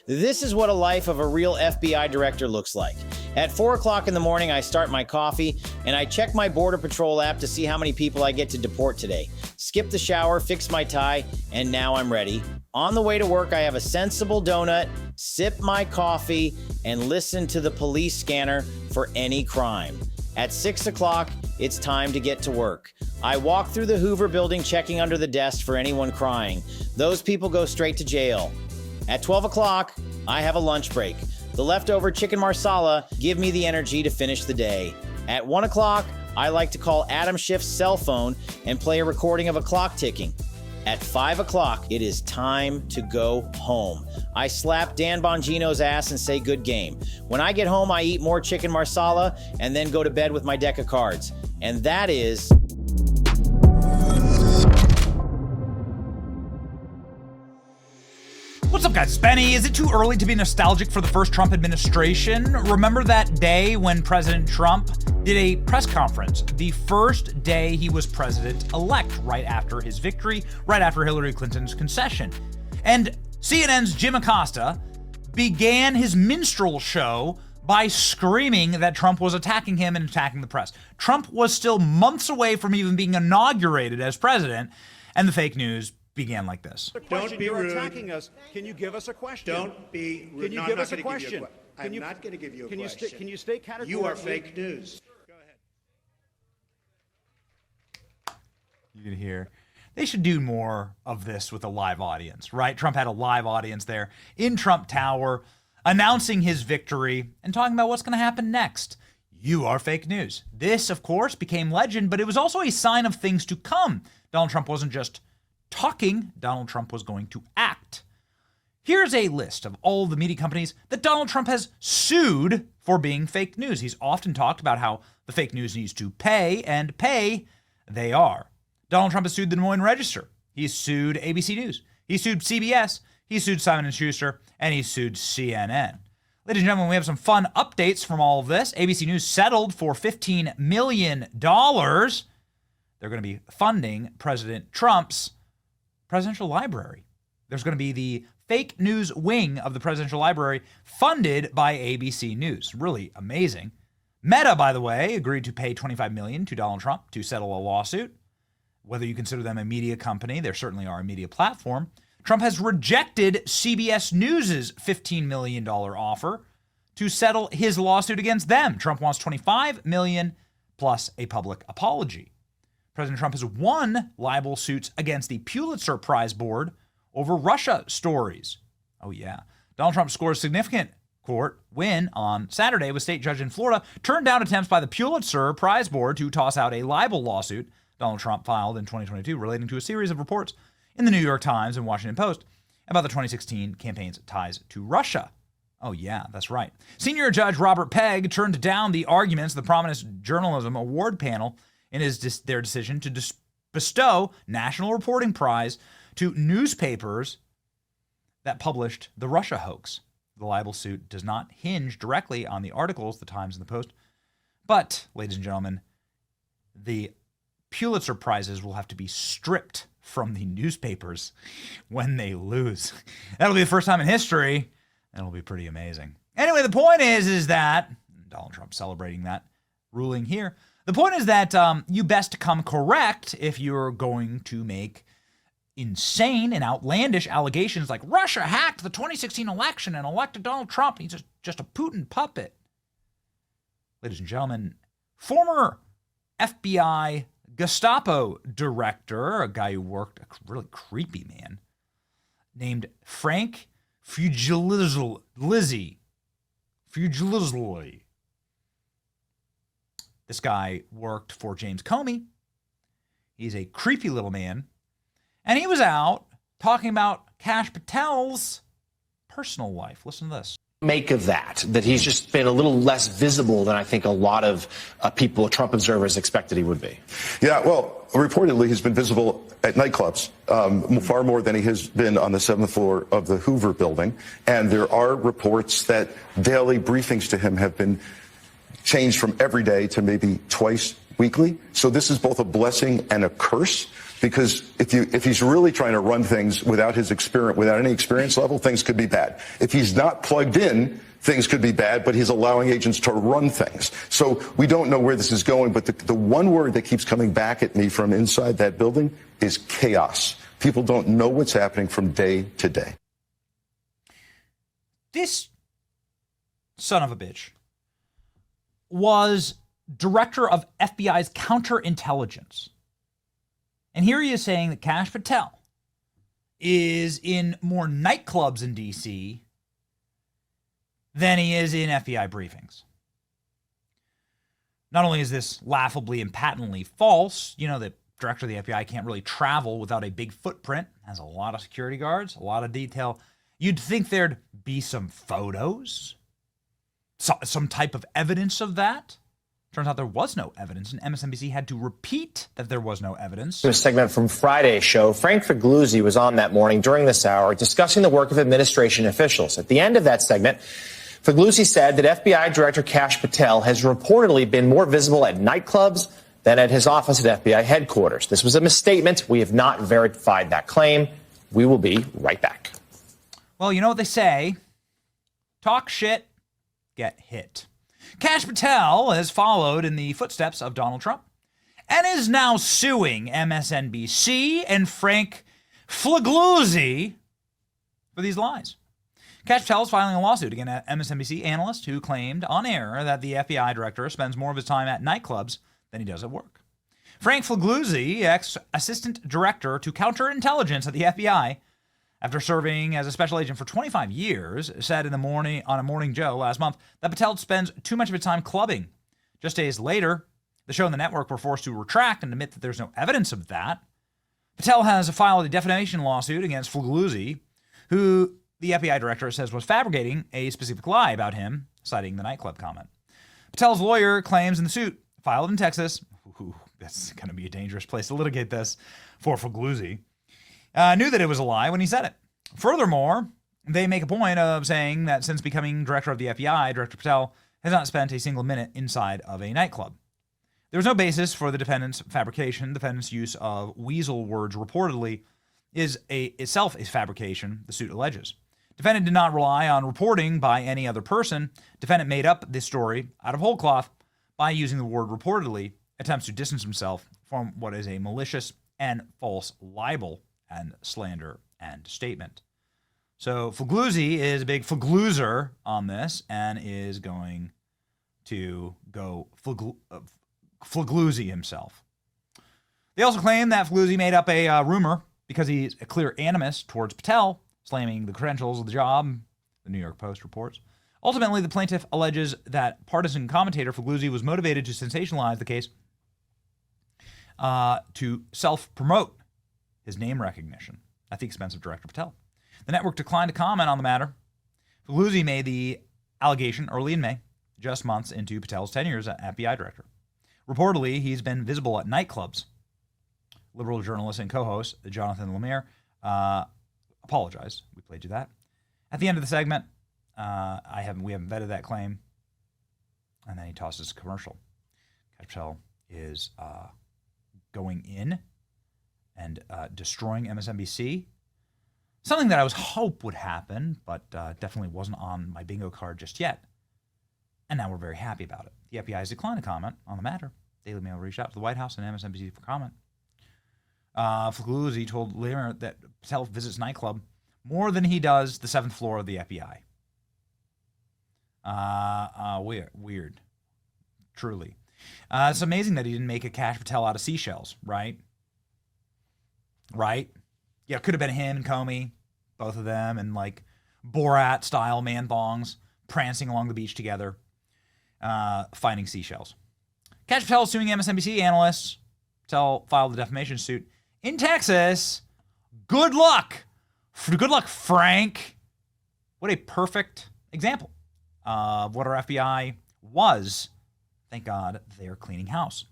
This is what a life of a real FBI director looks like. At 4 o'clock in the morning, I start my coffee, and I check my Border Patrol app to see how many people I get to deport today. Skip the shower, fix my tie, and now I'm ready. On the way to work, I have a sensible donut, sip my coffee, and listen to the police scanner for any crime. At 6 o'clock, it's time to get to work. I walk through the Hoover building checking under the desk for anyone crying. Those people go straight to jail. At 12 o'clock, I have a lunch break. The leftover chicken marsala give me the energy to finish the day. At 1 o'clock, I like to call Adam Schiff's cell phone and play a recording of a clock ticking. At 5 o'clock, it is time to go home. I slap Dan Bongino's ass and say good game. When I get home, I eat more chicken marsala and then go to bed with my deck of cards. And that is... What's up, guys? It's Benny. Is it too early to be nostalgic for the first Trump administration? Remember that day when President Trump did a press conference, the first day he was president-elect, right after his victory, right after Hillary Clinton's concession. And CNN's Jim Acosta began his minstrel show by screaming that Trump was attacking him and attacking the press. Trump was still months away from even being inaugurated as president, and the fake news began like this. Don't be rude. You're attacking us. Can you give us a question? Don't be rude. Can you give us a question? I'm not going to give you a question. Can you state categorically? You are fake news. Go ahead. You can hear. They should do more of this with a live audience, right? Trump had a live audience there in Trump Tower announcing his victory and talking about what's going to happen next. You are fake news. This, of course, became legend, but it was also a sign of things to come. Donald Trump wasn't just talking, Donald Trump was going to act. Here's a list of all the media companies that Donald Trump has sued for being fake news. He's often talked about how the fake news needs to pay, and pay they are. Donald Trump has sued the Des Moines Register. He's sued ABC News. He sued CBS. He sued Simon & Schuster, and he sued CNN. Ladies and gentlemen, we have some fun updates from all of this. ABC News settled for $15 million. They're going to be funding President Trump's presidential library. There's going to be the fake news wing of the presidential library funded by ABC News. Really amazing. Meta, by the way, agreed to pay $25 million to Donald Trump to settle a lawsuit. Whether you consider them a media company, they certainly are a media platform. Trump has rejected CBS News' $15 million offer to settle his lawsuit against them. Trump wants $25 million plus a public apology. President Trump has won libel suits against the Pulitzer Prize Board over Russia stories. Oh, yeah. Donald Trump scored a significant court win on Saturday with state judge in Florida, turned down attempts by the Pulitzer Prize Board to toss out a libel lawsuit Donald Trump filed in 2022 relating to a series of reports in the New York Times and Washington Post about the 2016 campaign's ties to Russia. Oh, yeah, that's right. Senior Judge Robert Pegg turned down the arguments of the Prominent Journalism Award panel in their decision to bestow National Reporting Prize to newspapers that published the Russia hoax. The libel suit does not hinge directly on the articles, the Times and the Post. But, ladies and gentlemen, the Pulitzer Prizes will have to be stripped from the newspapers when they lose. That'll be the first time in history, and it'll be pretty amazing. Anyway, the point is that Donald Trump celebrating that ruling here. The point is that you best come correct if you're going to make insane and outlandish allegations like Russia hacked the 2016 election and elected Donald Trump. He's just a Putin puppet. Ladies and gentlemen, former FBI Gestapo director, a guy who worked, a really creepy man, named Frank Fugilizzi. This guy worked for James Comey. He's a creepy little man. And he was out talking about Kash Patel's personal life. Listen to this. Make of that he's just been a little less visible than I think a lot of people, Trump observers, expected he would be? Yeah, well, reportedly he's been visible at nightclubs far more than he has been on the 7th floor of the Hoover building. And there are reports that daily briefings to him have been changed from every day to maybe twice weekly. So this is both a blessing and a curse. because if he's really trying to run things without his experience, without any experience level, things could be bad. If he's not plugged in, things could be bad, but he's allowing agents to run things. So we don't know where this is going, but the one word that keeps coming back at me from inside that building is chaos. People don't know what's happening from day to day. This son of a bitch was director of FBI's counterintelligence. And here he is saying that Kash Patel is in more nightclubs in D.C. than he is in FBI briefings. Not only is this laughably and patently false, you know, the director of the FBI can't really travel without a big footprint, has a lot of security guards, a lot of detail. You'd think there'd be some photos, some type of evidence of that. Turns out there was no evidence, and MSNBC had to repeat that there was no evidence. A segment from Friday's show, Frank Figliuzzi was on that morning during this hour discussing the work of administration officials. At the end of that segment, Figliuzzi said that FBI Director Kash Patel has reportedly been more visible at nightclubs than at his office at FBI headquarters. This was a misstatement. We have not verified that claim. We will be right back. Well, you know what they say. Talk shit, get hit. Kash Patel has followed in the footsteps of Donald Trump and is now suing MSNBC and Frank Figliuzzi for these lies. Kash Patel is filing a lawsuit against an MSNBC analyst who claimed on air that the FBI director spends more of his time at nightclubs than he does at work. Frank Figliuzzi, ex-assistant director to counterintelligence at the FBI, after serving as a special agent for 25 years, said on a Morning Joe last month that Patel spends too much of his time clubbing. Just days later, the show and the network were forced to retract and admit that there's no evidence of that. Patel has filed a defamation lawsuit against Figliuzzi, who the FBI director says was fabricating a specific lie about him, citing the nightclub comment. Patel's lawyer claims in the suit, filed in Texas, that's going to be a dangerous place to litigate this for Figliuzzi, knew that it was a lie when he said it. Furthermore, they make a point of saying that since becoming director of the FBI, Director Patel has not spent a single minute inside of a nightclub. There was no basis for the defendant's fabrication. The defendant's use of weasel words reportedly is itself a fabrication, the suit alleges. Defendant did not rely on reporting by any other person. Defendant made up this story out of whole cloth by using the word reportedly, attempts to distance himself from what is a malicious and false libel and slander and statement. So Figliuzzi is a big Figliuzer on this and is going to go Figliuzzi himself. They also claim that Figliuzzi made up a rumor because he's a clear animus towards Patel, slamming the credentials of the job, the New York Post reports. Ultimately, the plaintiff alleges that partisan commentator Figliuzzi was motivated to sensationalize the case to self-promote his name recognition at the expense of Director Patel. The network declined to comment on the matter. Figliuzzi made the allegation early in May, just months into Patel's tenure as FBI director. Reportedly, he's been visible at nightclubs. Liberal journalist and co-host Jonathan Lemire apologized. We played you that. At the end of the segment, we haven't vetted that claim. And then he tosses a commercial. Kash Patel is going in and destroying MSNBC. Something that I was hope would happen, but definitely wasn't on my bingo card just yet. And now we're very happy about it. The FBI has declined to comment on the matter. Daily Mail reached out to the White House and MSNBC for comment. Figliuzzi told Lemire that Patel visits nightclub more than he does the 7th floor of the FBI. Weird. Truly. It's amazing that he didn't make a Kash Patel out of seashells, right? Right? Yeah, it could have been him and Comey, both of them, and like Borat-style man-thongs prancing along the beach together, finding seashells. Kash Patel is suing MSNBC analysts. Patel filed the defamation suit in Texas. Good luck. Good luck, Frank. What a perfect example of what our FBI was. Thank God they're cleaning house.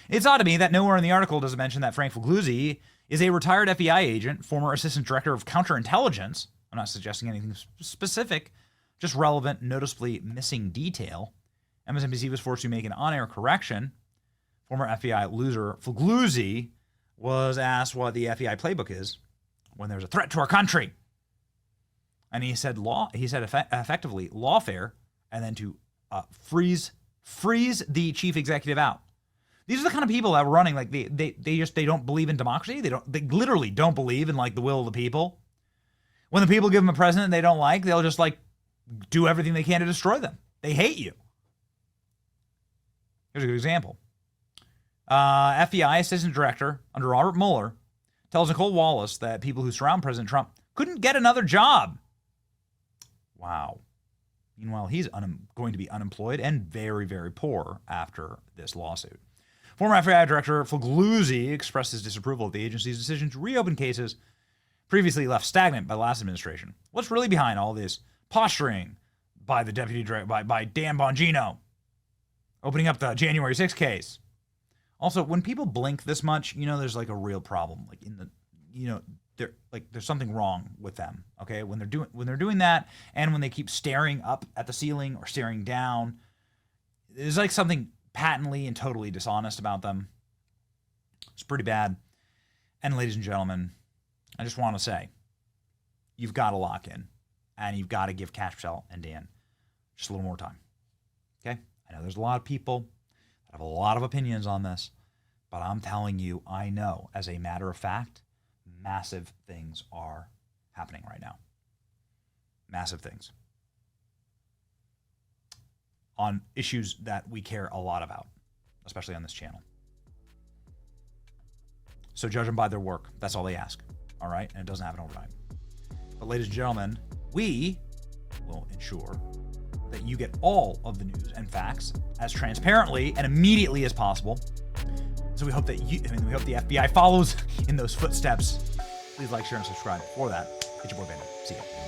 It's odd to me that nowhere in the article does it mention that Frank Figliuzzi is a retired FBI agent, former assistant director of counterintelligence. I'm not suggesting anything specific, just relevant, noticeably missing detail. MSNBC was forced to make an on-air correction. Former FBI loser Figliuzzi was asked what the FBI playbook is when there's a threat to our country. And he said effectively lawfare, and then to freeze the chief executive out. These are the kind of people that are running, like they don't believe in democracy. They literally don't believe in like the will of the people. When the people give them a president they don't like, they'll just like do everything they can to destroy them. They hate you. Here's a good example. FBI Assistant Director under Robert Mueller tells Nicole Wallace that people who surround President Trump couldn't get another job. Wow. Meanwhile, he's going to be unemployed and very, very poor after this lawsuit. Former FBI Director Figliuzzi expressed his disapproval of the agency's decision to reopen cases previously left stagnant by the last administration. What's really behind all this posturing by the deputy director, by Dan Bongino, opening up the January 6th case? Also, when people blink this much, there's like a real problem. Like there's something wrong with them. Okay, when they're doing that, and when they keep staring up at the ceiling or staring down, there's like something patently and totally dishonest about them. It's pretty bad. And ladies and gentlemen, I just want to say, you've got to lock in, and you've got to give Kash Patel and Dan just a little more time. Okay, I know there's a lot of people that have a lot of opinions on this, but I'm telling you, I know as a matter of fact, massive things are happening right now. Massive things. On issues that we care a lot about, especially on this channel. So judge them by their work. That's all they ask. All right? And it doesn't happen overnight. But ladies and gentlemen, we will ensure that you get all of the news and facts as transparently and immediately as possible. So we hope that we hope the FBI follows in those footsteps. Please like, share, and subscribe. For that, it's your boy Ben. See you.